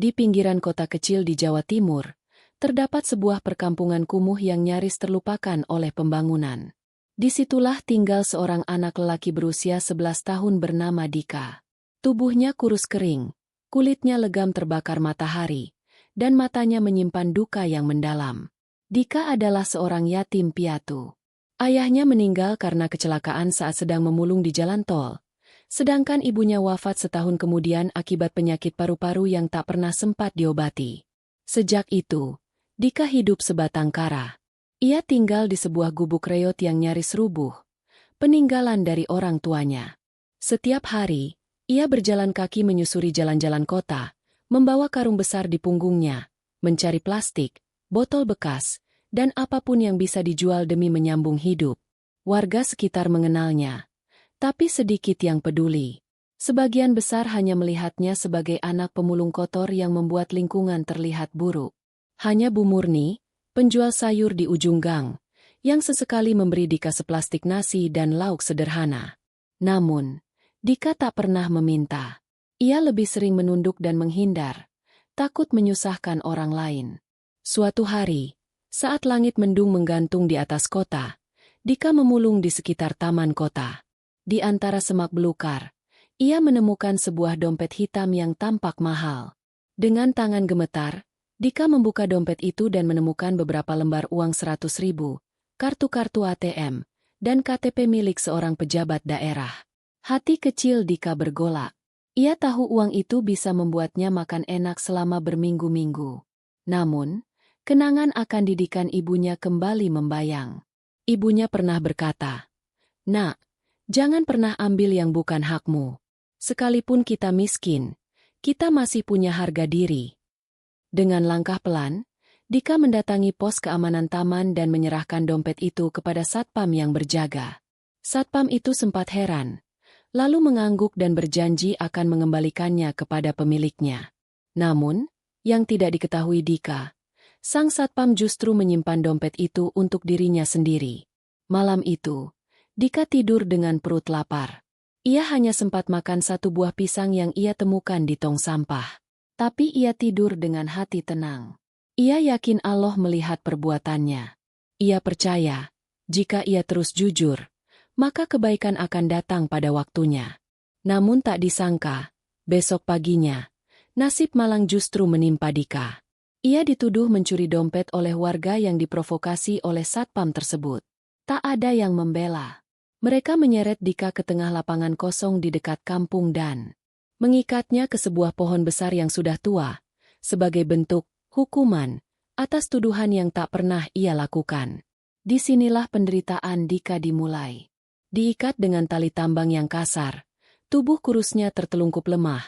Di pinggiran kota kecil di Jawa Timur, terdapat sebuah perkampungan kumuh yang nyaris terlupakan oleh pembangunan. Disitulah tinggal seorang anak lelaki berusia 11 tahun bernama Dika. Tubuhnya kurus kering, kulitnya legam terbakar matahari, dan matanya menyimpan duka yang mendalam. Dika adalah seorang yatim piatu. Ayahnya meninggal karena kecelakaan saat sedang memulung di jalan tol, sedangkan ibunya wafat setahun kemudian akibat penyakit paru-paru yang tak pernah sempat diobati. Sejak itu, Dika hidup sebatang kara. Ia tinggal di sebuah gubuk reot yang nyaris rubuh, peninggalan dari orang tuanya. Setiap hari, ia berjalan kaki menyusuri jalan-jalan kota, membawa karung besar di punggungnya, mencari plastik, botol bekas, dan apapun yang bisa dijual demi menyambung hidup. Warga sekitar mengenalnya, tapi sedikit yang peduli. Sebagian besar hanya melihatnya sebagai anak pemulung kotor yang membuat lingkungan terlihat buruk. Hanya Bu Murni, penjual sayur di ujung gang, yang sesekali memberi Dika seplastik nasi dan lauk sederhana. Namun, Dika tak pernah meminta. Ia lebih sering menunduk dan menghindar, takut menyusahkan orang lain. Suatu hari, saat langit mendung menggantung di atas kota, Dika memulung di sekitar taman kota. Di antara semak belukar, ia menemukan sebuah dompet hitam yang tampak mahal. Dengan tangan gemetar, Dika membuka dompet itu dan menemukan beberapa lembar uang 100.000, kartu-kartu ATM, dan KTP milik seorang pejabat daerah. Hati kecil Dika bergolak. Ia tahu uang itu bisa membuatnya makan enak selama berminggu-minggu. Namun, kenangan akan didikan ibunya kembali membayang. Ibunya pernah berkata, "Nak, jangan pernah ambil yang bukan hakmu. Sekalipun kita miskin, kita masih punya harga diri." Dengan langkah pelan, Dika mendatangi pos keamanan taman dan menyerahkan dompet itu kepada satpam yang berjaga. Satpam itu sempat heran, lalu mengangguk dan berjanji akan mengembalikannya kepada pemiliknya. Namun, yang tidak diketahui Dika, sang satpam justru menyimpan dompet itu untuk dirinya sendiri. Malam itu, Dika tidur dengan perut lapar. Ia hanya sempat makan satu buah pisang yang ia temukan di tong sampah. Tapi ia tidur dengan hati tenang. Ia yakin Allah melihat perbuatannya. Ia percaya, jika ia terus jujur, maka kebaikan akan datang pada waktunya. Namun tak disangka, besok paginya, nasib malang justru menimpa Dika. Ia dituduh mencuri dompet oleh warga yang diprovokasi oleh satpam tersebut. Tak ada yang membela. Mereka menyeret Dika ke tengah lapangan kosong di dekat kampung dan mengikatnya ke sebuah pohon besar yang sudah tua, sebagai bentuk hukuman atas tuduhan yang tak pernah ia lakukan. Disinilah penderitaan Dika dimulai. Diikat dengan tali tambang yang kasar, tubuh kurusnya tertelungkup lemah,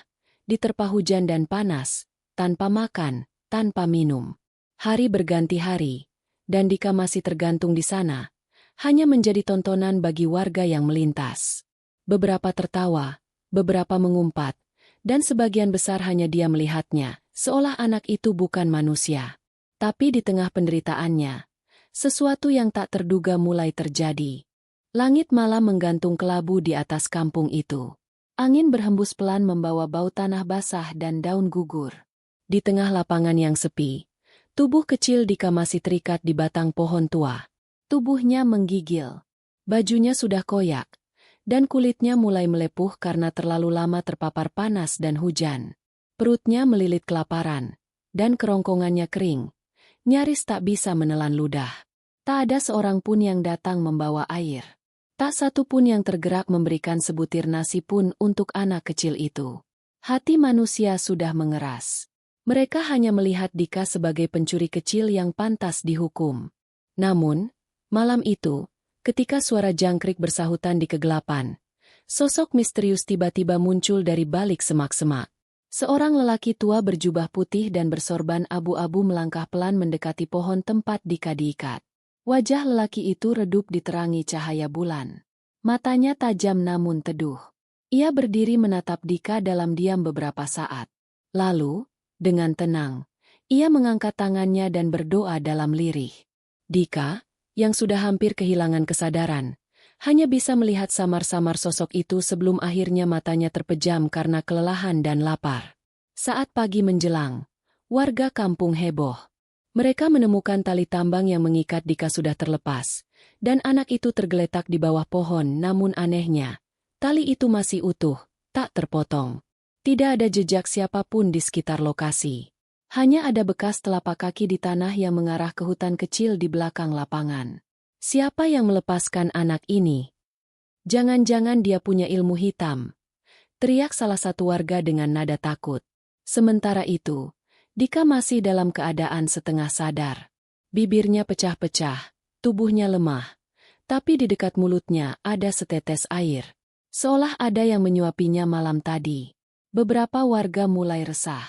diterpa hujan dan panas, tanpa makan, tanpa minum. Hari berganti hari, dan Dika masih tergantung di sana, hanya menjadi tontonan bagi warga yang melintas. Beberapa tertawa, beberapa mengumpat, dan sebagian besar hanya dia melihatnya, seolah anak itu bukan manusia. Tapi di tengah penderitaannya, sesuatu yang tak terduga mulai terjadi. Langit malam menggantung kelabu di atas kampung itu. Angin berhembus pelan membawa bau tanah basah dan daun gugur. Di tengah lapangan yang sepi, tubuh kecil Dika masih terikat di batang pohon tua. Tubuhnya menggigil. Bajunya sudah koyak, dan kulitnya mulai melepuh karena terlalu lama terpapar panas dan hujan. Perutnya melilit kelaparan, dan kerongkongannya kering, nyaris tak bisa menelan ludah. Tak ada seorang pun yang datang membawa air. Tak satu pun yang tergerak memberikan sebutir nasi pun untuk anak kecil itu. Hati manusia sudah mengeras. Mereka hanya melihat Dika sebagai pencuri kecil yang pantas dihukum. Namun, malam itu, ketika suara jangkrik bersahutan di kegelapan, sosok misterius tiba-tiba muncul dari balik semak-semak. Seorang lelaki tua berjubah putih dan bersorban abu-abu melangkah pelan mendekati pohon tempat Dika diikat. Wajah lelaki itu redup diterangi cahaya bulan. Matanya tajam namun teduh. Ia berdiri menatap Dika dalam diam beberapa saat. Lalu, dengan tenang, ia mengangkat tangannya dan berdoa dalam lirih. Dika, yang sudah hampir kehilangan kesadaran, hanya bisa melihat samar-samar sosok itu sebelum akhirnya matanya terpejam karena kelelahan dan lapar. Saat pagi menjelang, warga kampung heboh. Mereka menemukan tali tambang yang mengikat Dika sudah terlepas, dan anak itu tergeletak di bawah pohon. Namun anehnya, tali itu masih utuh, tak terpotong. Tidak ada jejak siapapun di sekitar lokasi. Hanya ada bekas telapak kaki di tanah yang mengarah ke hutan kecil di belakang lapangan. Siapa yang melepaskan anak ini? Jangan-jangan dia punya ilmu hitam, teriak salah satu warga dengan nada takut. Sementara itu, Dika masih dalam keadaan setengah sadar. Bibirnya pecah-pecah, tubuhnya lemah, tapi di dekat mulutnya ada setetes air. Seolah ada yang menyuapinya malam tadi. Beberapa warga mulai resah.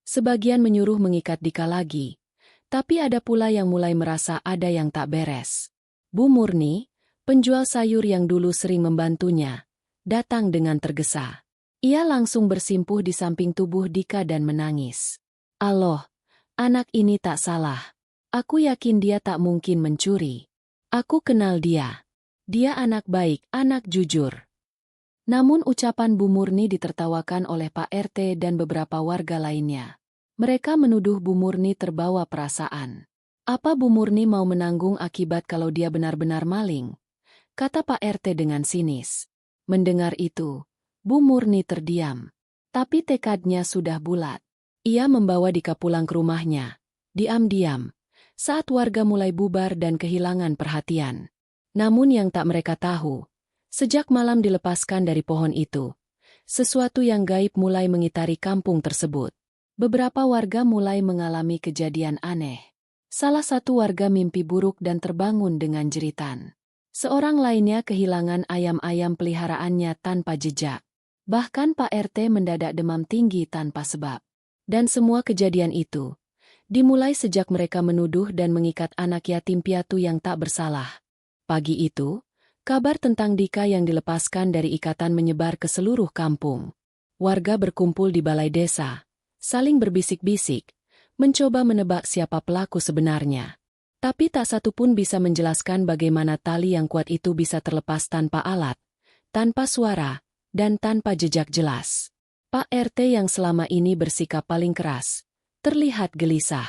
Sebagian menyuruh mengikat Dika lagi, tapi ada pula yang mulai merasa ada yang tak beres. Bu Murni, penjual sayur yang dulu sering membantunya, datang dengan tergesa. Ia langsung bersimpuh di samping tubuh Dika dan menangis. "Aloh, anak ini tak salah. Aku yakin dia tak mungkin mencuri. Aku kenal dia. Dia anak baik, anak jujur." Namun ucapan Bu Murni ditertawakan oleh Pak RT dan beberapa warga lainnya. Mereka menuduh Bu Murni terbawa perasaan. "Apa Bu Murni mau menanggung akibat kalau dia benar-benar maling?" kata Pak RT dengan sinis. Mendengar itu, Bu Murni terdiam. Tapi tekadnya sudah bulat. Ia membawa Dika pulang ke rumahnya. Diam-diam, saat warga mulai bubar dan kehilangan perhatian. Namun yang tak mereka tahu, sejak malam dilepaskan dari pohon itu, sesuatu yang gaib mulai mengitari kampung tersebut. Beberapa warga mulai mengalami kejadian aneh. Salah satu warga mimpi buruk dan terbangun dengan jeritan. Seorang lainnya kehilangan ayam-ayam peliharaannya tanpa jejak. Bahkan Pak RT mendadak demam tinggi tanpa sebab. Dan semua kejadian itu dimulai sejak mereka menuduh dan mengikat anak yatim piatu yang tak bersalah. Pagi itu, kabar tentang Dika yang dilepaskan dari ikatan menyebar ke seluruh kampung. Warga berkumpul di balai desa, saling berbisik-bisik, mencoba menebak siapa pelaku sebenarnya. Tapi tak satu pun bisa menjelaskan bagaimana tali yang kuat itu bisa terlepas tanpa alat, tanpa suara, dan tanpa jejak jelas. Pak RT yang selama ini bersikap paling keras, terlihat gelisah.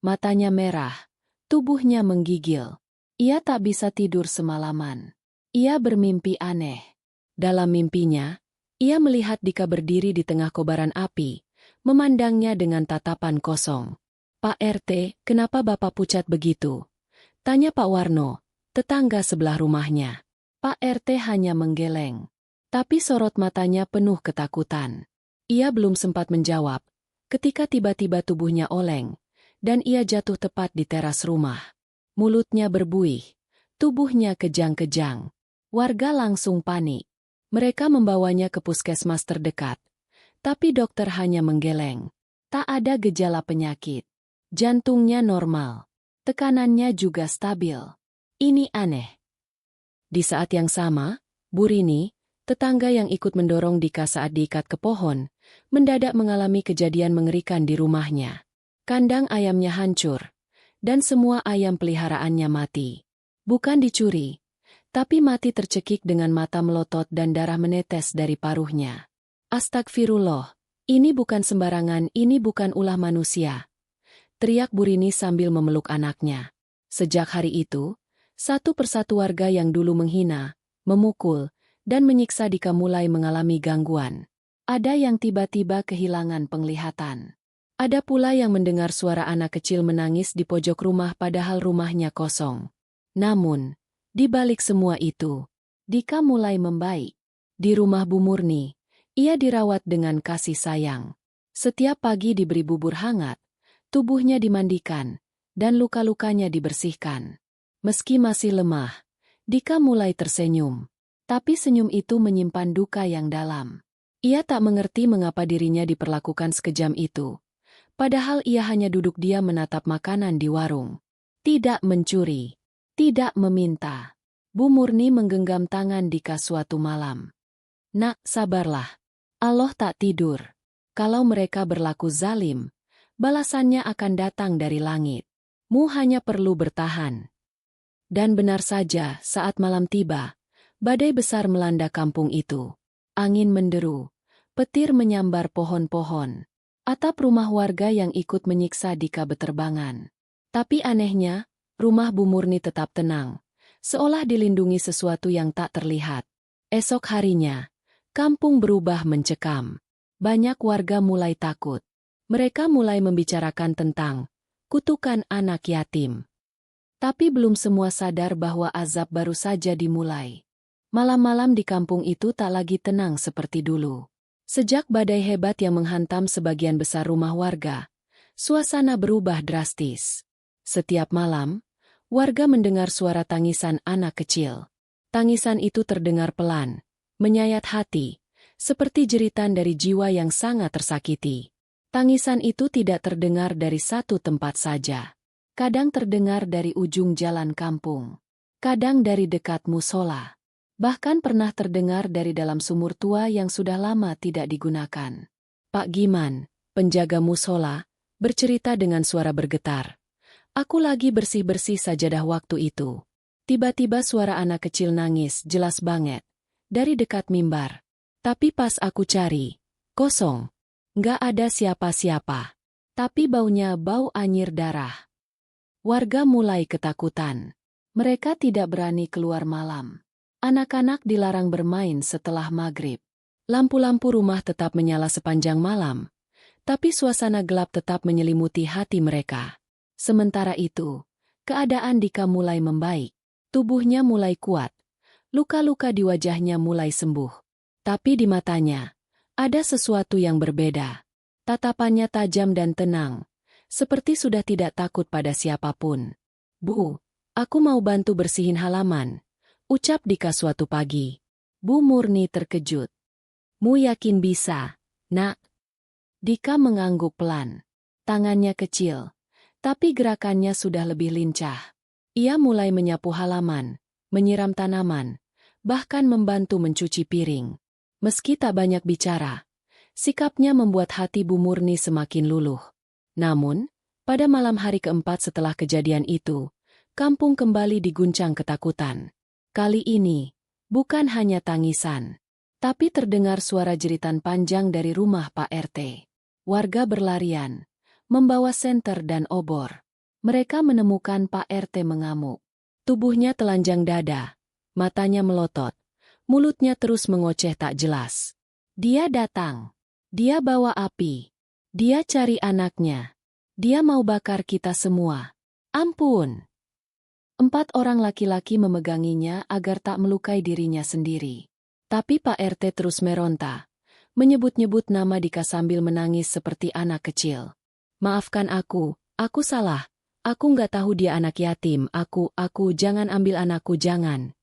Matanya merah, tubuhnya menggigil. Ia tak bisa tidur semalaman. Ia bermimpi aneh. Dalam mimpinya, ia melihat Dika berdiri di tengah kobaran api, memandangnya dengan tatapan kosong. "Pak RT, kenapa Bapak pucat begitu?" tanya Pak Warno, tetangga sebelah rumahnya. Pak RT hanya menggeleng, tapi sorot matanya penuh ketakutan. Ia belum sempat menjawab, ketika tiba-tiba tubuhnya oleng, dan ia jatuh tepat di teras rumah. Mulutnya berbuih, tubuhnya kejang-kejang. Warga langsung panik. Mereka membawanya ke puskesmas terdekat. Tapi dokter hanya menggeleng. Tak ada gejala penyakit. Jantungnya normal. Tekanannya juga stabil. Ini aneh. Di saat yang sama, Bu Rini, tetangga yang ikut mendorong Dika saat diikat ke pohon, mendadak mengalami kejadian mengerikan di rumahnya. Kandang ayamnya hancur, dan semua ayam peliharaannya mati. Bukan dicuri, tapi mati tercekik dengan mata melotot dan darah menetes dari paruhnya. "Astagfirullah, ini bukan sembarangan, ini bukan ulah manusia," teriak Bu Rini sambil memeluk anaknya. Sejak hari itu, satu persatu warga yang dulu menghina, memukul, dan menyiksa Dika mulai mengalami gangguan. Ada yang tiba-tiba kehilangan penglihatan. Ada pula yang mendengar suara anak kecil menangis di pojok rumah padahal rumahnya kosong. Namun, di balik semua itu, Dika mulai membaik. Di rumah Bu Murni, ia dirawat dengan kasih sayang. Setiap pagi diberi bubur hangat, tubuhnya dimandikan, dan luka-lukanya dibersihkan. Meski masih lemah, Dika mulai tersenyum. Tapi senyum itu menyimpan duka yang dalam. Ia tak mengerti mengapa dirinya diperlakukan sekejam itu. Padahal ia hanya duduk diam menatap makanan di warung. Tidak mencuri. Tidak meminta. Bu Murni menggenggam tangan Dika suatu malam. "Nak, sabarlah. Allah tak tidur. Kalau mereka berlaku zalim, balasannya akan datang dari langit. Mu hanya perlu bertahan." Dan benar saja, saat malam tiba, badai besar melanda kampung itu. Angin menderu, petir menyambar pohon-pohon. Atap rumah warga yang ikut menyiksa Dika beterbangan. Tapi anehnya, rumah Bu Murni tetap tenang, seolah dilindungi sesuatu yang tak terlihat. Esok harinya, kampung berubah mencekam. Banyak warga mulai takut. Mereka mulai membicarakan tentang kutukan anak yatim. Tapi belum semua sadar bahwa azab baru saja dimulai. Malam-malam di kampung itu tak lagi tenang seperti dulu. Sejak badai hebat yang menghantam sebagian besar rumah warga, suasana berubah drastis. Setiap malam, warga mendengar suara tangisan anak kecil. Tangisan itu terdengar pelan, menyayat hati, seperti jeritan dari jiwa yang sangat tersakiti. Tangisan itu tidak terdengar dari satu tempat saja. Kadang terdengar dari ujung jalan kampung, kadang dari dekat musola. Bahkan pernah terdengar dari dalam sumur tua yang sudah lama tidak digunakan. Pak Giman, penjaga musola, bercerita dengan suara bergetar. Aku lagi bersih-bersih sajadah waktu itu. Tiba-tiba suara anak kecil nangis jelas banget. Dari dekat mimbar. Tapi pas aku cari, kosong. Nggak ada siapa-siapa. Tapi baunya bau anyir darah. Warga mulai ketakutan. Mereka tidak berani keluar malam. Anak-anak dilarang bermain setelah maghrib. Lampu-lampu rumah tetap menyala sepanjang malam, tapi suasana gelap tetap menyelimuti hati mereka. Sementara itu, keadaan Dika mulai membaik. Tubuhnya mulai kuat. Luka-luka di wajahnya mulai sembuh. Tapi di matanya, ada sesuatu yang berbeda. Tatapannya tajam dan tenang, seperti sudah tidak takut pada siapapun. Bu, aku mau bantu bersihin halaman. Ucap Dika suatu pagi. Bu Murni terkejut. Mu yakin bisa, nak? Dika mengangguk pelan. Tangannya kecil, tapi gerakannya sudah lebih lincah. Ia mulai menyapu halaman, menyiram tanaman, bahkan membantu mencuci piring. Meski tak banyak bicara, sikapnya membuat hati Bu Murni semakin luluh. Namun, pada malam hari keempat setelah kejadian itu, kampung kembali diguncang ketakutan. Kali ini, bukan hanya tangisan, tapi terdengar suara jeritan panjang dari rumah Pak RT. Warga berlarian, membawa senter dan obor. Mereka menemukan Pak RT mengamuk. Tubuhnya telanjang dada, matanya melotot, mulutnya terus mengoceh tak jelas. Dia datang. Dia bawa api. Dia cari anaknya. Dia mau bakar kita semua. Ampun! 4 orang laki-laki memeganginya agar tak melukai dirinya sendiri. Tapi Pak RT terus meronta, menyebut-nyebut nama Dika sambil menangis seperti anak kecil. Maafkan aku salah. Aku nggak tahu dia anak yatim, aku, jangan ambil anakku, jangan.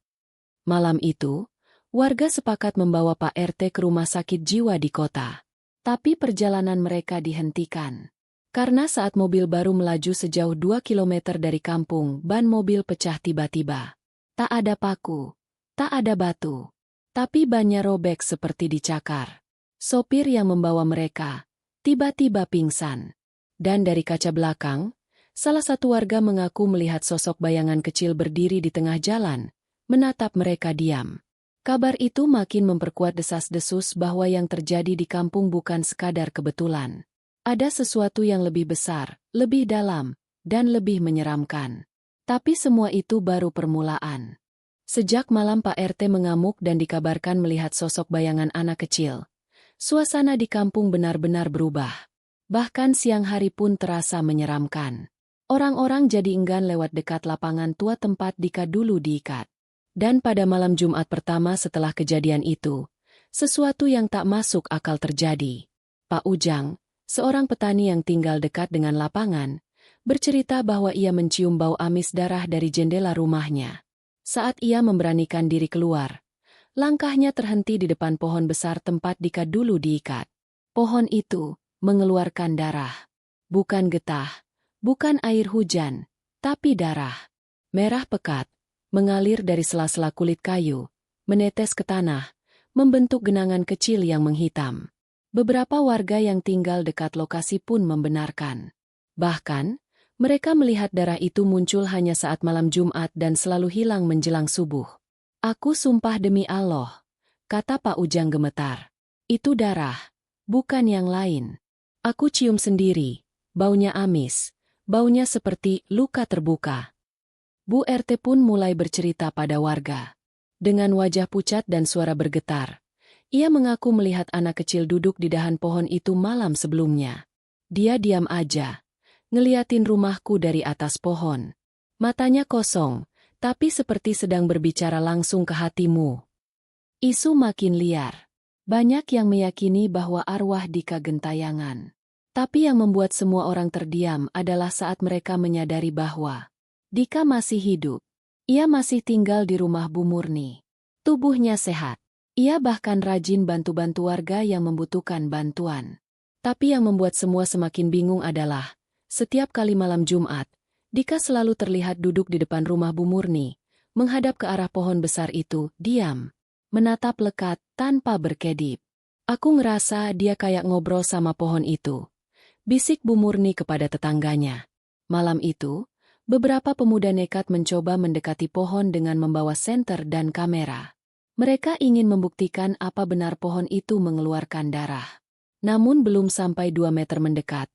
Malam itu, warga sepakat membawa Pak RT ke rumah sakit jiwa di kota. Tapi perjalanan mereka dihentikan. Karena saat mobil baru melaju sejauh 2 kilometer dari kampung, ban mobil pecah tiba-tiba. Tak ada paku, tak ada batu. Tapi bannya robek seperti dicakar. Sopir yang membawa mereka tiba-tiba pingsan. Dan dari kaca belakang, salah satu warga mengaku melihat sosok bayangan kecil berdiri di tengah jalan, menatap mereka diam. Kabar itu makin memperkuat desas-desus bahwa yang terjadi di kampung bukan sekadar kebetulan. Ada sesuatu yang lebih besar, lebih dalam, dan lebih menyeramkan. Tapi semua itu baru permulaan. Sejak malam Pak RT mengamuk dan dikabarkan melihat sosok bayangan anak kecil, suasana di kampung benar-benar berubah. Bahkan siang hari pun terasa menyeramkan. Orang-orang jadi enggan lewat dekat lapangan tua tempat Dika dulu diikat. Dan pada malam Jumat pertama setelah kejadian itu, sesuatu yang tak masuk akal terjadi. Pak Ujang, seorang petani yang tinggal dekat dengan lapangan, bercerita bahwa ia mencium bau amis darah dari jendela rumahnya. Saat ia memberanikan diri keluar, langkahnya terhenti di depan pohon besar tempat Dika dulu diikat. Pohon itu mengeluarkan darah. Bukan getah, bukan air hujan, tapi darah. Merah pekat, mengalir dari sela-sela kulit kayu, menetes ke tanah, membentuk genangan kecil yang menghitam. Beberapa warga yang tinggal dekat lokasi pun membenarkan. Bahkan, mereka melihat darah itu muncul hanya saat malam Jumat dan selalu hilang menjelang subuh. Aku sumpah demi Allah, kata Pak Ujang gemetar. Itu darah, bukan yang lain. Aku cium sendiri. Baunya amis. Baunya seperti luka terbuka. Bu RT pun mulai bercerita pada warga. Dengan wajah pucat dan suara bergetar, ia mengaku melihat anak kecil duduk di dahan pohon itu malam sebelumnya. Dia diam aja, ngeliatin rumahku dari atas pohon. Matanya kosong, tapi seperti sedang berbicara langsung ke hatimu. Isu makin liar. Banyak yang meyakini bahwa arwah Dika gentayangan. Tapi yang membuat semua orang terdiam adalah saat mereka menyadari bahwa Dika masih hidup. Ia masih tinggal di rumah Bu Murni. Tubuhnya sehat. Ia bahkan rajin bantu-bantu warga yang membutuhkan bantuan. Tapi yang membuat semua semakin bingung adalah, setiap kali malam Jumat, Dika selalu terlihat duduk di depan rumah Bu Murni, menghadap ke arah pohon besar itu, diam, menatap lekat tanpa berkedip. Aku ngerasa dia kayak ngobrol sama pohon itu. Bisik Bu Murni kepada tetangganya. Malam itu, beberapa pemuda nekat mencoba mendekati pohon dengan membawa senter dan kamera. Mereka ingin membuktikan apa benar pohon itu mengeluarkan darah. Namun belum sampai 2 meter mendekat,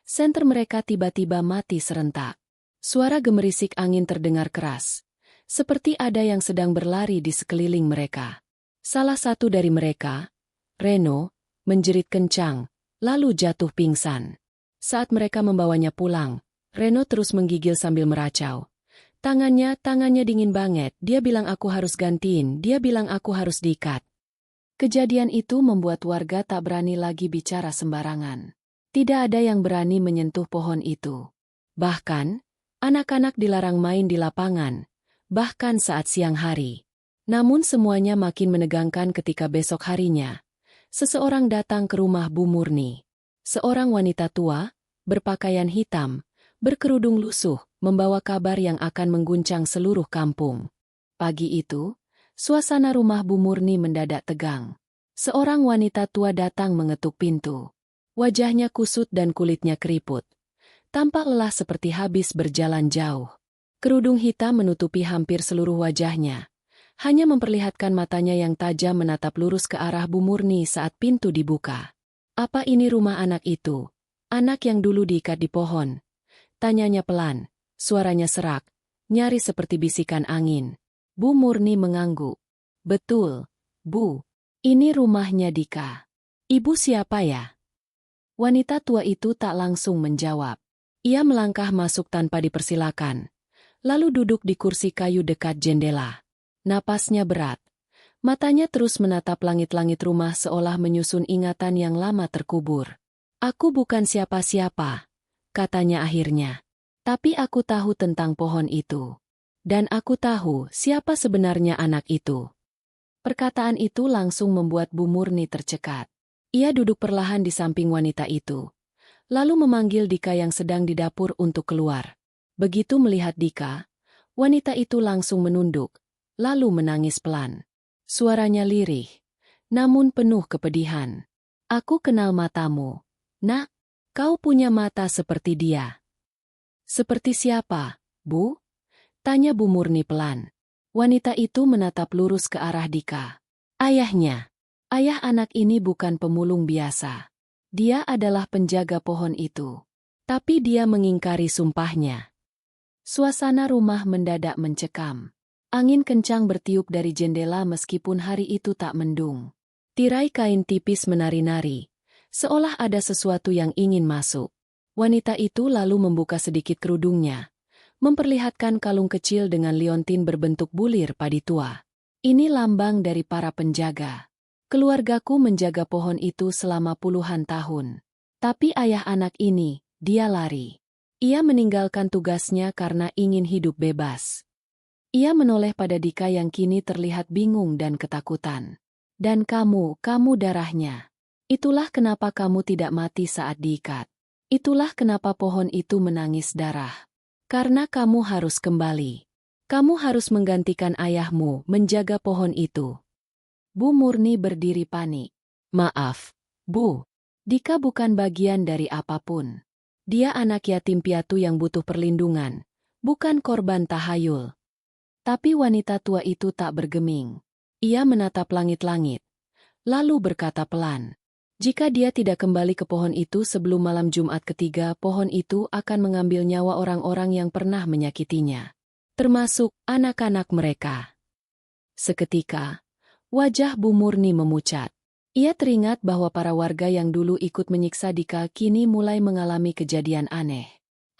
senter mereka tiba-tiba mati serentak. Suara gemerisik angin terdengar keras, seperti ada yang sedang berlari di sekeliling mereka. Salah satu dari mereka, Reno, menjerit kencang, lalu jatuh pingsan. Saat mereka membawanya pulang, Reno terus menggigil sambil meracau. Tangannya dingin banget, dia bilang aku harus gantiin, dia bilang aku harus diikat. Kejadian itu membuat warga tak berani lagi bicara sembarangan. Tidak ada yang berani menyentuh pohon itu. Bahkan, anak-anak dilarang main di lapangan, bahkan saat siang hari. Namun semuanya makin menegangkan ketika besok harinya. Seseorang datang ke rumah Bu Murni. Seorang wanita tua, berpakaian hitam, berkerudung lusuh, membawa kabar yang akan mengguncang seluruh kampung. Pagi itu, suasana rumah Bu Murni mendadak tegang. Seorang wanita tua datang mengetuk pintu. Wajahnya kusut dan kulitnya keriput. Tampak lelah seperti habis berjalan jauh. Kerudung hitam menutupi hampir seluruh wajahnya. Hanya memperlihatkan matanya yang tajam menatap lurus ke arah Bu Murni saat pintu dibuka. Apa ini rumah anak itu? Anak yang dulu diikat di pohon. Tanyanya pelan, suaranya serak, nyaris seperti bisikan angin. Bu Murni mengangguk. Betul, Bu. Ini rumahnya Dika. Ibu siapa ya? Wanita tua itu tak langsung menjawab. Ia melangkah masuk tanpa dipersilakan. Lalu duduk di kursi kayu dekat jendela. Napasnya berat. Matanya terus menatap langit-langit rumah seolah menyusun ingatan yang lama terkubur. Aku bukan siapa-siapa, katanya akhirnya. Tapi aku tahu tentang pohon itu. Dan aku tahu siapa sebenarnya anak itu. Perkataan itu langsung membuat Bu Murni tercekat. Ia duduk perlahan di samping wanita itu. Lalu memanggil Dika yang sedang di dapur untuk keluar. Begitu melihat Dika, wanita itu langsung menunduk, lalu menangis pelan. Suaranya lirih, namun penuh kepedihan. Aku kenal matamu. Nak, kau punya mata seperti dia. Seperti siapa, Bu? Tanya Bu Murni pelan. Wanita itu menatap lurus ke arah Dika. Ayahnya. Ayah anak ini bukan pemulung biasa. Dia adalah penjaga pohon itu. Tapi dia mengingkari sumpahnya. Suasana rumah mendadak mencekam. Angin kencang bertiup dari jendela meskipun hari itu tak mendung. Tirai kain tipis menari-nari. Seolah ada sesuatu yang ingin masuk. Wanita itu lalu membuka sedikit kerudungnya, memperlihatkan kalung kecil dengan liontin berbentuk bulir padi tua. Ini lambang dari para penjaga. Keluargaku menjaga pohon itu selama puluhan tahun. Tapi ayah anak ini, dia lari. Ia meninggalkan tugasnya karena ingin hidup bebas. Ia menoleh pada Dika yang kini terlihat bingung dan ketakutan. Dan kamu darahnya. Itulah kenapa kamu tidak mati saat diikat. Itulah kenapa pohon itu menangis darah. Karena kamu harus kembali. Kamu harus menggantikan ayahmu menjaga pohon itu. Bu Murni berdiri panik. Maaf, Bu. Dika bukan bagian dari apapun. Dia anak yatim piatu yang butuh perlindungan, bukan korban tahayul. Tapi wanita tua itu tak bergeming. Ia menatap langit-langit, lalu berkata pelan. Jika dia tidak kembali ke pohon itu sebelum malam Jumat ketiga, pohon itu akan mengambil nyawa orang-orang yang pernah menyakitinya, termasuk anak-anak mereka. Seketika, wajah Bu Murni memucat. Ia teringat bahwa para warga yang dulu ikut menyiksa Dika kini mulai mengalami kejadian aneh.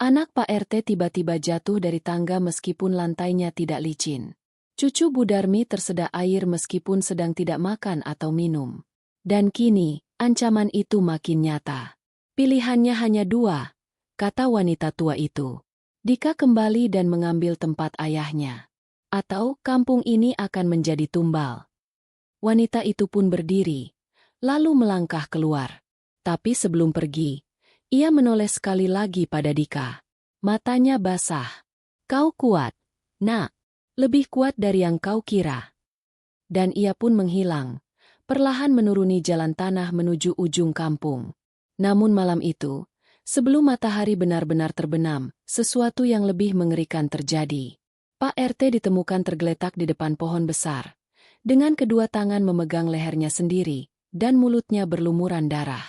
Anak Pak RT tiba-tiba jatuh dari tangga meskipun lantainya tidak licin. Cucu Bu Darmi tersedak air meskipun sedang tidak makan atau minum. Dan kini, ancaman itu makin nyata. Pilihannya hanya dua, kata wanita tua itu. Dika kembali dan mengambil tempat ayahnya. Atau kampung ini akan menjadi tumbal. Wanita itu pun berdiri, lalu melangkah keluar. Tapi sebelum pergi, ia menoleh sekali lagi pada Dika. Matanya basah. Kau kuat, nak. Lebih kuat dari yang kau kira. Dan ia pun menghilang, perlahan menuruni jalan tanah menuju ujung kampung. Namun malam itu, sebelum matahari benar-benar terbenam, sesuatu yang lebih mengerikan terjadi. Pak RT ditemukan tergeletak di depan pohon besar, dengan kedua tangan memegang lehernya sendiri, dan mulutnya berlumuran darah.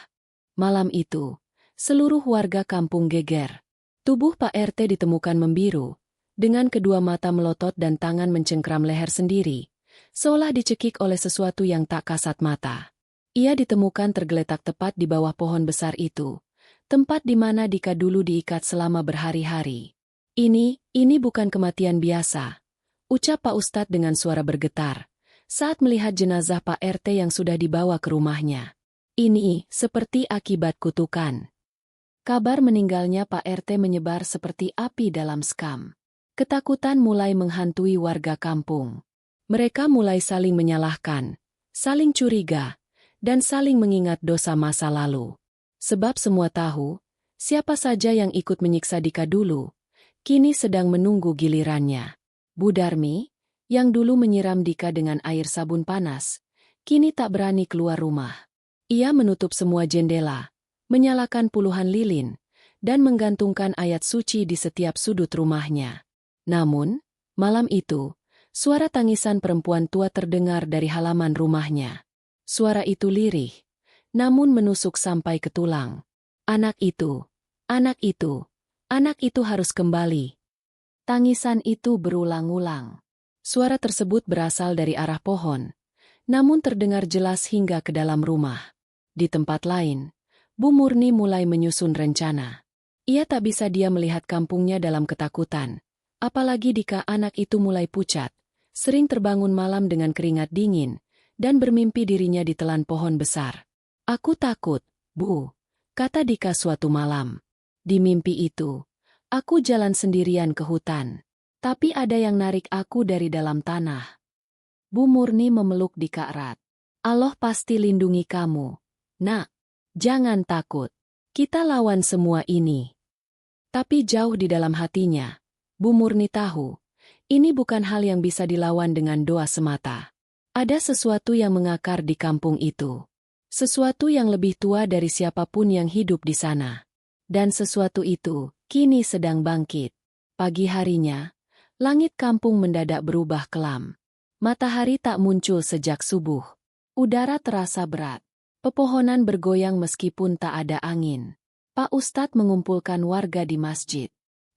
Malam itu, seluruh warga kampung geger. Tubuh Pak RT ditemukan membiru, dengan kedua mata melotot dan tangan mencengkram leher sendiri, seolah dicekik oleh sesuatu yang tak kasat mata. Ia ditemukan tergeletak tepat di bawah pohon besar itu, tempat di mana Dika dulu diikat selama berhari-hari. Ini bukan kematian biasa, ucap Pak Ustadz dengan suara bergetar, saat melihat jenazah Pak RT yang sudah dibawa ke rumahnya. Ini seperti akibat kutukan. Kabar meninggalnya Pak RT menyebar seperti api dalam sekam. Ketakutan mulai menghantui warga kampung. Mereka mulai saling menyalahkan, saling curiga, dan saling mengingat dosa masa lalu. Sebab semua tahu, siapa saja yang ikut menyiksa Dika dulu, kini sedang menunggu gilirannya. Bu Darmi, yang dulu menyiram Dika dengan air sabun panas, kini tak berani keluar rumah. Ia menutup semua jendela, menyalakan puluhan lilin, dan menggantungkan ayat suci di setiap sudut rumahnya. Namun, malam itu, suara tangisan perempuan tua terdengar dari halaman rumahnya. Suara itu lirih, namun menusuk sampai ke tulang. Anak itu, anak itu, anak itu harus kembali. Tangisan itu berulang-ulang. Suara tersebut berasal dari arah pohon, namun terdengar jelas hingga ke dalam rumah. Di tempat lain, Bu Murni mulai menyusun rencana. Ia tak bisa diam melihat kampungnya dalam ketakutan. Apalagi Dika anak itu mulai pucat, sering terbangun malam dengan keringat dingin, dan bermimpi dirinya ditelan pohon besar. Aku takut, Bu, kata Dika suatu malam. Di mimpi itu, aku jalan sendirian ke hutan. Tapi ada yang narik aku dari dalam tanah. Bu Murni memeluk Dika erat. Allah pasti lindungi kamu. Nak, jangan takut. Kita lawan semua ini. Tapi jauh di dalam hatinya, Bu Murni tahu, ini bukan hal yang bisa dilawan dengan doa semata. Ada sesuatu yang mengakar di kampung itu. Sesuatu yang lebih tua dari siapapun yang hidup di sana. Dan sesuatu itu, kini sedang bangkit. Pagi harinya, langit kampung mendadak berubah kelam. Matahari tak muncul sejak subuh. Udara terasa berat. Pepohonan bergoyang meskipun tak ada angin. Pak Ustadz mengumpulkan warga di masjid.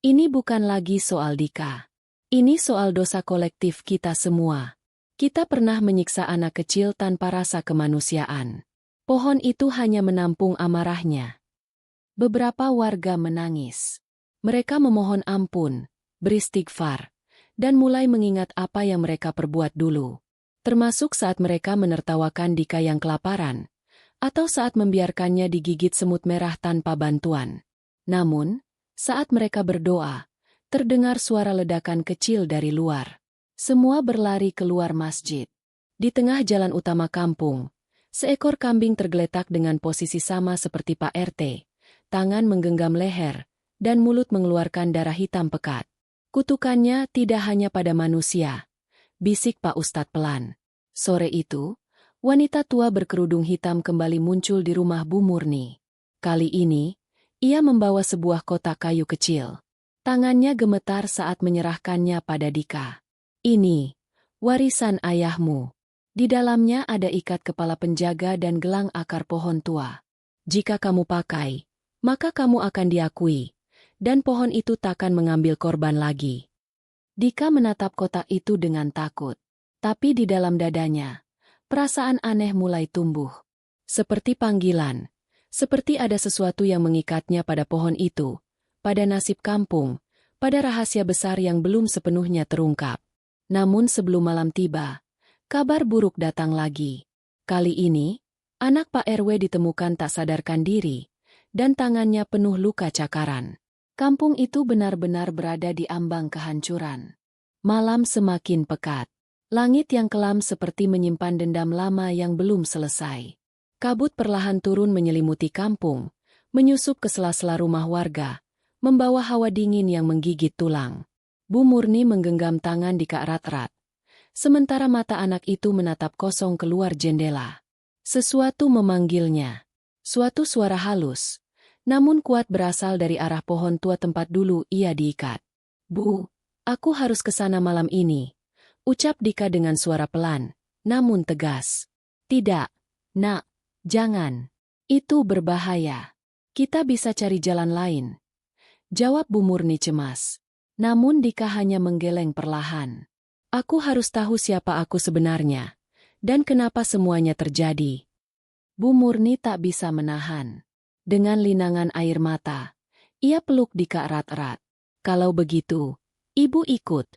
Ini bukan lagi soal Dika. Ini soal dosa kolektif kita semua. Kita pernah menyiksa anak kecil tanpa rasa kemanusiaan. Pohon itu hanya menampung amarahnya. Beberapa warga menangis. Mereka memohon ampun, beristighfar, dan mulai mengingat apa yang mereka perbuat dulu. Termasuk saat mereka menertawakan Dika yang kelaparan, atau saat membiarkannya digigit semut merah tanpa bantuan. Namun, saat mereka berdoa, terdengar suara ledakan kecil dari luar. Semua berlari keluar masjid. Di tengah jalan utama kampung, seekor kambing tergeletak dengan posisi sama seperti Pak RT, tangan menggenggam leher, dan mulut mengeluarkan darah hitam pekat. Kutukannya tidak hanya pada manusia, bisik Pak Ustadz pelan. Sore itu, wanita tua berkerudung hitam kembali muncul di rumah Bu Murni. Kali ini, ia membawa sebuah kotak kayu kecil. Tangannya gemetar saat menyerahkannya pada Dika. Ini, warisan ayahmu. Di dalamnya ada ikat kepala penjaga dan gelang akar pohon tua. Jika kamu pakai, maka kamu akan diakui, dan pohon itu takkan mengambil korban lagi. Dika menatap kotak itu dengan takut. Tapi di dalam dadanya, perasaan aneh mulai tumbuh. Seperti panggilan, seperti ada sesuatu yang mengikatnya pada pohon itu, pada nasib kampung, pada rahasia besar yang belum sepenuhnya terungkap. Namun sebelum malam tiba, kabar buruk datang lagi. Kali ini, anak Pak RW ditemukan tak sadarkan diri, dan tangannya penuh luka cakaran. Kampung itu benar-benar berada di ambang kehancuran. Malam semakin pekat. Langit yang kelam seperti menyimpan dendam lama yang belum selesai. Kabut perlahan turun menyelimuti kampung, menyusup ke sela-sela rumah warga, membawa hawa dingin yang menggigit tulang. Bu Murni menggenggam tangan Dika erat-erat. Sementara mata anak itu menatap kosong keluar jendela. Sesuatu memanggilnya. Suatu suara halus, namun kuat berasal dari arah pohon tua tempat dulu ia diikat. "Bu, aku harus ke sana malam ini," ucap Dika dengan suara pelan, namun tegas. "Tidak, Nak, jangan. Itu berbahaya. Kita bisa cari jalan lain," jawab Bu Murni cemas. Namun Dika hanya menggeleng perlahan. "Aku harus tahu siapa aku sebenarnya, dan kenapa semuanya terjadi." Bu Murni tak bisa menahan. Dengan linangan air mata, ia peluk Dika erat-erat. "Kalau begitu, Ibu ikut."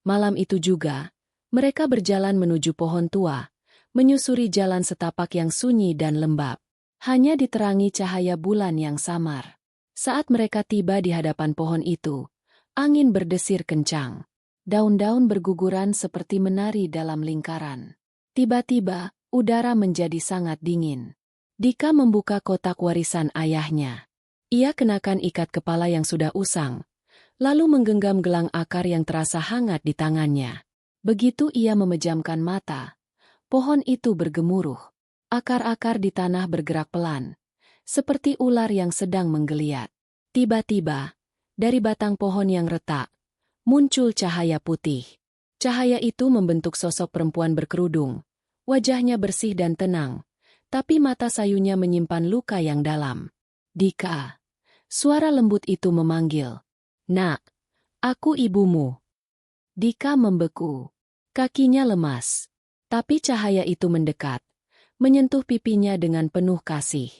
Malam itu juga, mereka berjalan menuju pohon tua, menyusuri jalan setapak yang sunyi dan lembab. Hanya diterangi cahaya bulan yang samar. Saat mereka tiba di hadapan pohon itu, angin berdesir kencang. Daun-daun berguguran seperti menari dalam lingkaran. Tiba-tiba, udara menjadi sangat dingin. Dika membuka kotak warisan ayahnya. Ia kenakan ikat kepala yang sudah usang, lalu menggenggam gelang akar yang terasa hangat di tangannya. Begitu ia memejamkan mata, pohon itu bergemuruh. Akar-akar di tanah bergerak pelan, seperti ular yang sedang menggeliat. Tiba-tiba, dari batang pohon yang retak, muncul cahaya putih. Cahaya itu membentuk sosok perempuan berkerudung. Wajahnya bersih dan tenang, tapi mata sayunya menyimpan luka yang dalam. "Dika." Suara lembut itu memanggil. "Nak, aku ibumu." Dika membeku. Kakinya lemas. Tapi cahaya itu mendekat, menyentuh pipinya dengan penuh kasih.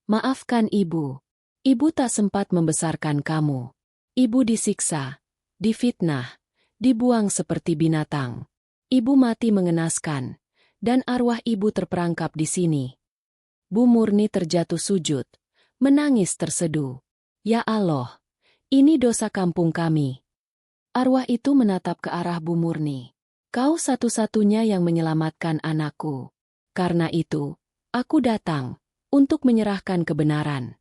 "Maafkan Ibu. Ibu tak sempat membesarkan kamu. Ibu disiksa, difitnah, dibuang seperti binatang. Ibu mati mengenaskan, dan arwah Ibu terperangkap di sini." Bu Murni terjatuh sujud, menangis terseduh. "Ya Allah, ini dosa kampung kami." Arwah itu menatap ke arah Bu Murni. "Kau satu-satunya yang menyelamatkan anakku. Karena itu, aku datang untuk menyerahkan kebenaran."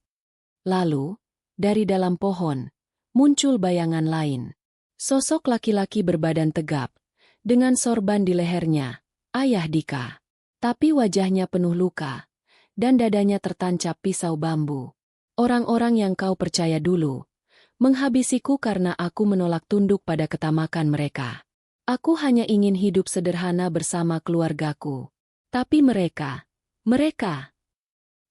Lalu, dari dalam pohon, muncul bayangan lain. Sosok laki-laki berbadan tegap, dengan sorban di lehernya, ayah Dika. Tapi wajahnya penuh luka, dan dadanya tertancap pisau bambu. "Orang-orang yang kau percaya dulu menghabisiku karena aku menolak tunduk pada ketamakan mereka. Aku hanya ingin hidup sederhana bersama keluargaku. Tapi mereka.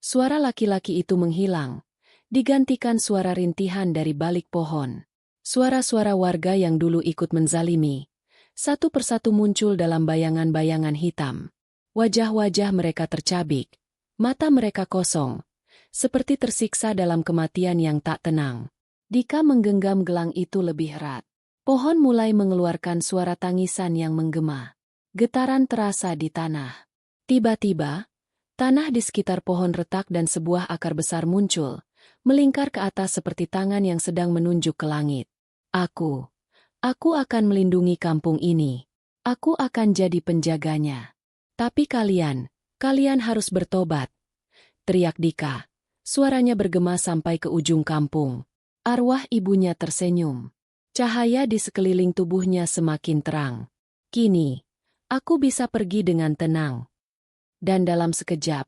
Suara laki-laki itu menghilang, digantikan suara rintihan dari balik pohon. Suara-suara warga yang dulu ikut menzalimi, satu persatu muncul dalam bayangan-bayangan hitam. Wajah-wajah mereka tercabik, mata mereka kosong, seperti tersiksa dalam kematian yang tak tenang. Dika menggenggam gelang itu lebih erat. Pohon mulai mengeluarkan suara tangisan yang menggema. Getaran terasa di tanah. Tiba-tiba, tanah di sekitar pohon retak dan sebuah akar besar muncul, melingkar ke atas seperti tangan yang sedang menunjuk ke langit. Aku akan melindungi kampung ini. Aku akan jadi penjaganya. Tapi kalian harus bertobat," teriak Dika. Suaranya bergema sampai ke ujung kampung. Arwah ibunya tersenyum. Cahaya di sekeliling tubuhnya semakin terang. "Kini, aku bisa pergi dengan tenang." Dan dalam sekejap,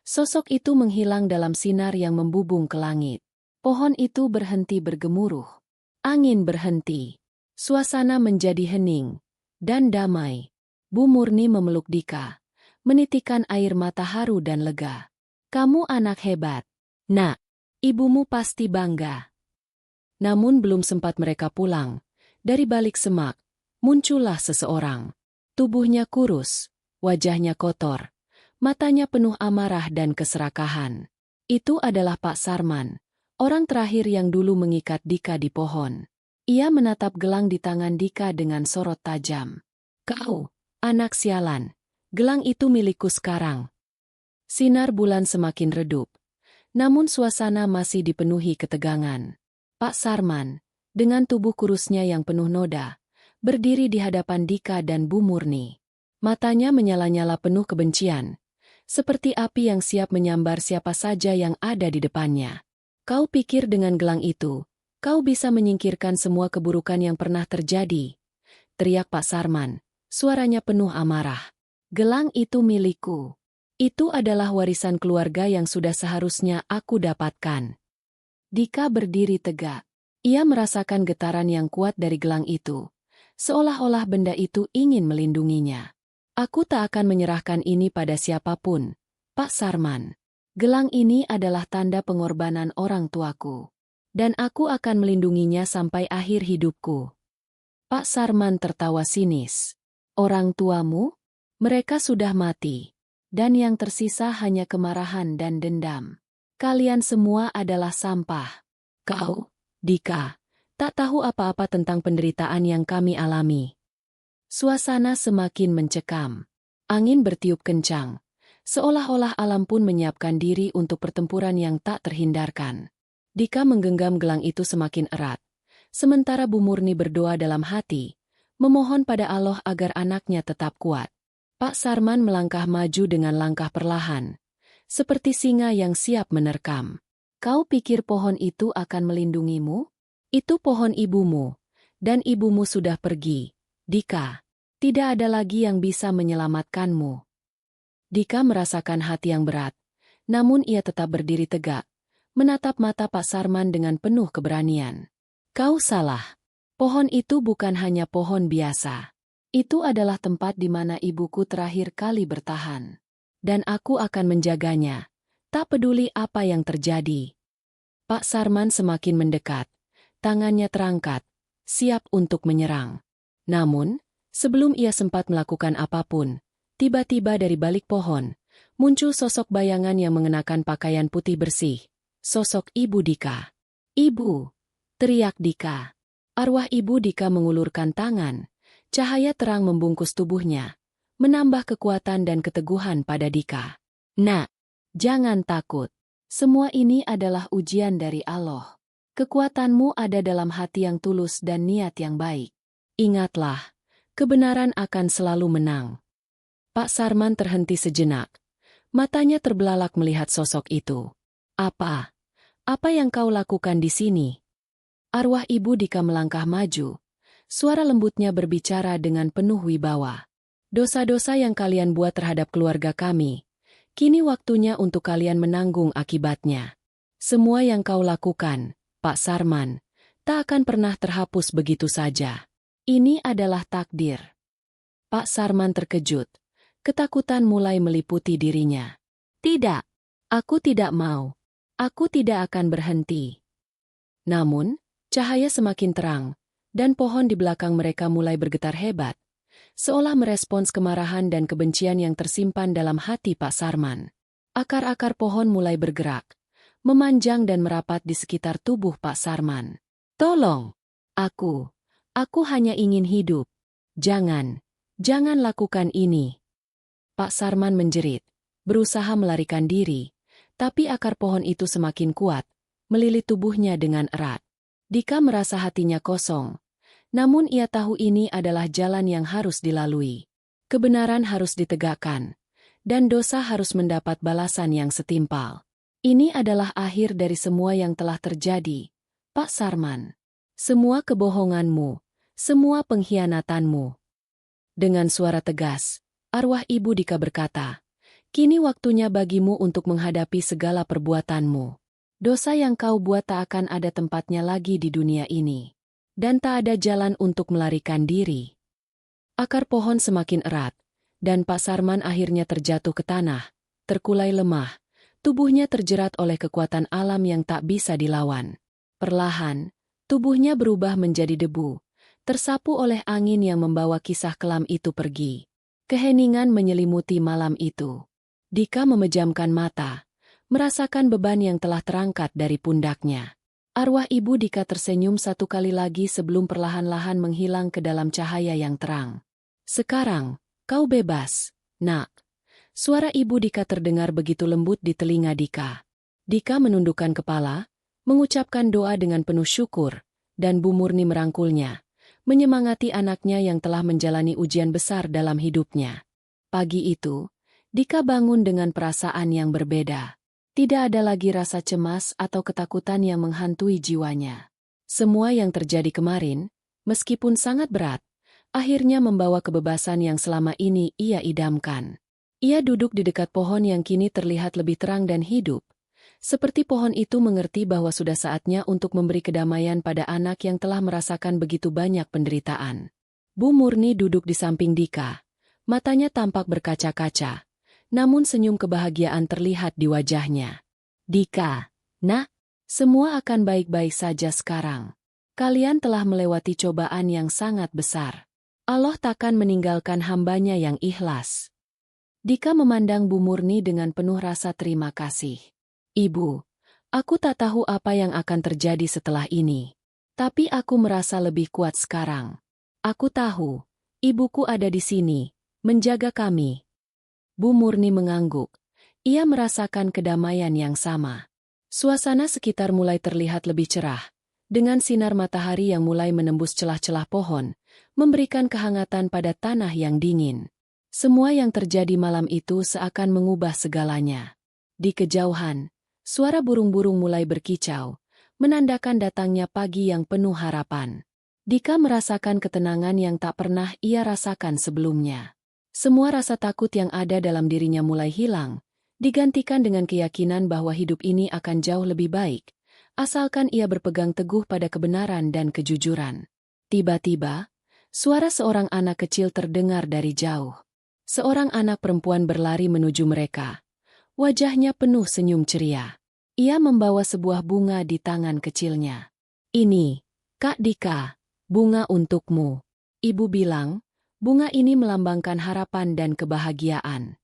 sosok itu menghilang dalam sinar yang membubung ke langit. Pohon itu berhenti bergemuruh. Angin berhenti. Suasana menjadi hening dan damai. Bu Murni memeluk Dika, menitikan air mata haru dan lega. Kamu anak hebat. Nak, ibumu pasti bangga. Namun belum sempat mereka pulang, dari balik semak, muncullah seseorang. Tubuhnya kurus, wajahnya kotor, matanya penuh amarah dan keserakahan. Itu adalah Pak Sarman, orang terakhir yang dulu mengikat Dika di pohon. Ia menatap gelang di tangan Dika dengan sorot tajam. Kau, anak sialan, gelang itu milikku sekarang. Sinar bulan semakin redup, namun suasana masih dipenuhi ketegangan. Pak Sarman, dengan tubuh kurusnya yang penuh noda, berdiri di hadapan Dika dan Bu Murni. Matanya menyala-nyala penuh kebencian, seperti api yang siap menyambar siapa saja yang ada di depannya. Kau pikir dengan gelang itu, kau bisa menyingkirkan semua keburukan yang pernah terjadi? Teriak Pak Sarman, suaranya penuh amarah. Gelang itu milikku. Itu adalah warisan keluarga yang sudah seharusnya aku dapatkan. Dika berdiri tegak. Ia merasakan getaran yang kuat dari gelang itu, seolah-olah benda itu ingin melindunginya. Aku tak akan menyerahkan ini pada siapapun, Pak Sarman. Gelang ini adalah tanda pengorbanan orang tuaku, dan aku akan melindunginya sampai akhir hidupku. Pak Sarman tertawa sinis. Orang tuamu? Mereka sudah mati. Dan yang tersisa hanya kemarahan dan dendam. Kalian semua adalah sampah. Kau, Dika, tak tahu apa-apa tentang penderitaan yang kami alami. Suasana semakin mencekam. Angin bertiup kencang, seolah-olah alam pun menyiapkan diri untuk pertempuran yang tak terhindarkan. Dika menggenggam gelang itu semakin erat, sementara Bu Murni berdoa dalam hati, memohon pada Allah agar anaknya tetap kuat. Pak Sarman melangkah maju dengan langkah perlahan, seperti singa yang siap menerkam. Kau pikir pohon itu akan melindungimu? Itu pohon ibumu, dan ibumu sudah pergi. Dika, tidak ada lagi yang bisa menyelamatkanmu. Dika merasakan hati yang berat, namun ia tetap berdiri tegak, menatap mata Pak Sarman dengan penuh keberanian. Kau salah. Pohon itu bukan hanya pohon biasa. Itu adalah tempat di mana ibuku terakhir kali bertahan. Dan aku akan menjaganya, tak peduli apa yang terjadi. Pak Sarman semakin mendekat, tangannya terangkat, siap untuk menyerang. Namun, sebelum ia sempat melakukan apapun, tiba-tiba dari balik pohon, muncul sosok bayangan yang mengenakan pakaian putih bersih. Sosok Ibu Dika. Ibu! Teriak Dika. Arwah Ibu Dika mengulurkan tangan. Cahaya terang membungkus tubuhnya, menambah kekuatan dan keteguhan pada Dika. Nak, jangan takut. Semua ini adalah ujian dari Allah. Kekuatanmu ada dalam hati yang tulus dan niat yang baik. Ingatlah, kebenaran akan selalu menang. Pak Sarman terhenti sejenak. Matanya terbelalak melihat sosok itu. Apa? Apa yang kau lakukan di sini? Arwah Ibu Dika melangkah maju. Suara lembutnya berbicara dengan penuh wibawa. Dosa-dosa yang kalian buat terhadap keluarga kami, kini waktunya untuk kalian menanggung akibatnya. Semua yang kau lakukan, Pak Sarman, tak akan pernah terhapus begitu saja. Ini adalah takdir. Pak Sarman terkejut. Ketakutan mulai meliputi dirinya. Tidak, aku tidak mau. Aku tidak akan berhenti. Namun, cahaya semakin terang, dan pohon di belakang mereka mulai bergetar hebat, seolah merespons kemarahan dan kebencian yang tersimpan dalam hati Pak Sarman. Akar-akar pohon mulai bergerak, memanjang dan merapat di sekitar tubuh Pak Sarman. Tolong! Aku hanya ingin hidup. Jangan lakukan ini. Pak Sarman menjerit, berusaha melarikan diri, tapi akar pohon itu semakin kuat, melilit tubuhnya dengan erat. Dika merasa hatinya kosong. Namun ia tahu ini adalah jalan yang harus dilalui. Kebenaran harus ditegakkan, dan dosa harus mendapat balasan yang setimpal. Ini adalah akhir dari semua yang telah terjadi, Pak Sarman. Semua kebohonganmu, semua pengkhianatanmu. Dengan suara tegas, arwah Ibu Dika berkata, kini waktunya bagimu untuk menghadapi segala perbuatanmu. Dosa yang kau buat tak akan ada tempatnya lagi di dunia ini. Dan tak ada jalan untuk melarikan diri. Akar pohon semakin erat, dan Pak Sarman akhirnya terjatuh ke tanah, terkulai lemah, tubuhnya terjerat oleh kekuatan alam yang tak bisa dilawan. Perlahan, tubuhnya berubah menjadi debu, tersapu oleh angin yang membawa kisah kelam itu pergi. Keheningan menyelimuti malam itu. Dika memejamkan mata, merasakan beban yang telah terangkat dari pundaknya. Arwah ibu Dika tersenyum satu kali lagi sebelum perlahan-lahan menghilang ke dalam cahaya yang terang. Sekarang, kau bebas, nak. Suara ibu Dika terdengar begitu lembut di telinga Dika. Dika menundukkan kepala, mengucapkan doa dengan penuh syukur, dan Bu Murni merangkulnya, menyemangati anaknya yang telah menjalani ujian besar dalam hidupnya. Pagi itu, Dika bangun dengan perasaan yang berbeda. Tidak ada lagi rasa cemas atau ketakutan yang menghantui jiwanya. Semua yang terjadi kemarin, meskipun sangat berat, akhirnya membawa kebebasan yang selama ini ia idamkan. Ia duduk di dekat pohon yang kini terlihat lebih terang dan hidup. Seperti pohon itu mengerti bahwa sudah saatnya untuk memberi kedamaian pada anak yang telah merasakan begitu banyak penderitaan. Bu Murni duduk di samping Dika. Matanya tampak berkaca-kaca. Namun senyum kebahagiaan terlihat di wajahnya. Dika, nak, semua akan baik-baik saja sekarang. Kalian telah melewati cobaan yang sangat besar. Allah takkan meninggalkan hambanya yang ikhlas. Dika memandang Bu Murni dengan penuh rasa terima kasih. Ibu, aku tak tahu apa yang akan terjadi setelah ini. Tapi aku merasa lebih kuat sekarang. Aku tahu, ibuku ada di sini, menjaga kami. Bu Murni mengangguk. Ia merasakan kedamaian yang sama. Suasana sekitar mulai terlihat lebih cerah, dengan sinar matahari yang mulai menembus celah-celah pohon, memberikan kehangatan pada tanah yang dingin. Semua yang terjadi malam itu seakan mengubah segalanya. Di kejauhan, suara burung-burung mulai berkicau, menandakan datangnya pagi yang penuh harapan. Dika merasakan ketenangan yang tak pernah ia rasakan sebelumnya. Semua rasa takut yang ada dalam dirinya mulai hilang, digantikan dengan keyakinan bahwa hidup ini akan jauh lebih baik, asalkan ia berpegang teguh pada kebenaran dan kejujuran. Tiba-tiba, suara seorang anak kecil terdengar dari jauh. Seorang anak perempuan berlari menuju mereka. Wajahnya penuh senyum ceria. Ia membawa sebuah bunga di tangan kecilnya. Ini, Kak Dika, bunga untukmu. Ibu bilang, bunga ini melambangkan harapan dan kebahagiaan.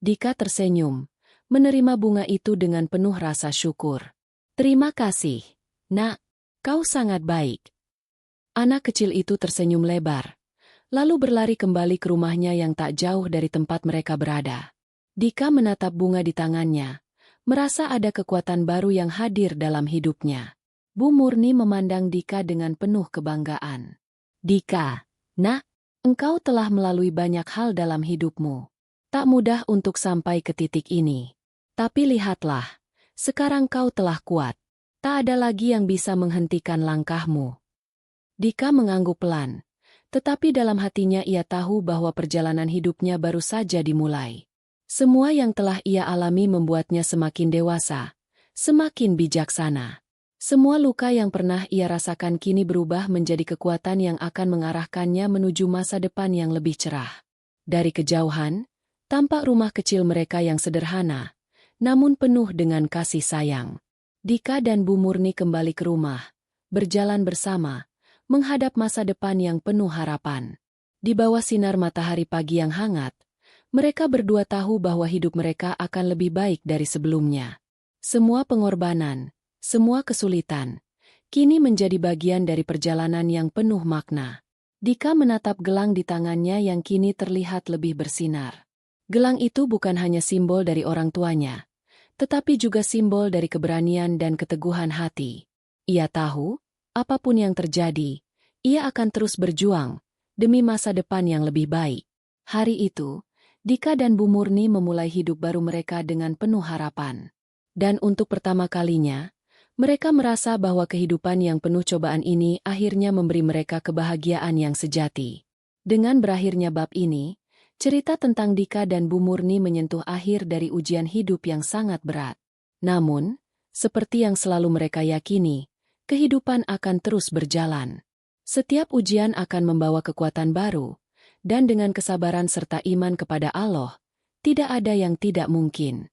Dika tersenyum, menerima bunga itu dengan penuh rasa syukur. Terima kasih, nak, kau sangat baik. Anak kecil itu tersenyum lebar, lalu berlari kembali ke rumahnya yang tak jauh dari tempat mereka berada. Dika menatap bunga di tangannya, merasa ada kekuatan baru yang hadir dalam hidupnya. Bu Murni memandang Dika dengan penuh kebanggaan. Dika, nak, engkau telah melalui banyak hal dalam hidupmu. Tak mudah untuk sampai ke titik ini. Tapi lihatlah, sekarang kau telah kuat. Tak ada lagi yang bisa menghentikan langkahmu. Dika mengangguk pelan, tetapi dalam hatinya ia tahu bahwa perjalanan hidupnya baru saja dimulai. Semua yang telah ia alami membuatnya semakin dewasa, semakin bijaksana. Semua luka yang pernah ia rasakan kini berubah menjadi kekuatan yang akan mengarahkannya menuju masa depan yang lebih cerah. Dari kejauhan, tampak rumah kecil mereka yang sederhana, namun penuh dengan kasih sayang. Dika dan Bu Murni kembali ke rumah, berjalan bersama, menghadap masa depan yang penuh harapan. Di bawah sinar matahari pagi yang hangat, mereka berdua tahu bahwa hidup mereka akan lebih baik dari sebelumnya. Semua pengorbanan, semua kesulitan, kini menjadi bagian dari perjalanan yang penuh makna. Dika menatap gelang di tangannya yang kini terlihat lebih bersinar. Gelang itu bukan hanya simbol dari orang tuanya, tetapi juga simbol dari keberanian dan keteguhan hati. Ia tahu, apapun yang terjadi, ia akan terus berjuang demi masa depan yang lebih baik. Hari itu, Dika dan Bu Murni memulai hidup baru mereka dengan penuh harapan. Dan untuk pertama kalinya, mereka merasa bahwa kehidupan yang penuh cobaan ini akhirnya memberi mereka kebahagiaan yang sejati. Dengan berakhirnya bab ini, cerita tentang Dika dan Bu Murni menyentuh akhir dari ujian hidup yang sangat berat. Namun, seperti yang selalu mereka yakini, kehidupan akan terus berjalan. Setiap ujian akan membawa kekuatan baru, Dan dengan kesabaran serta iman kepada Allah, tidak ada yang tidak mungkin.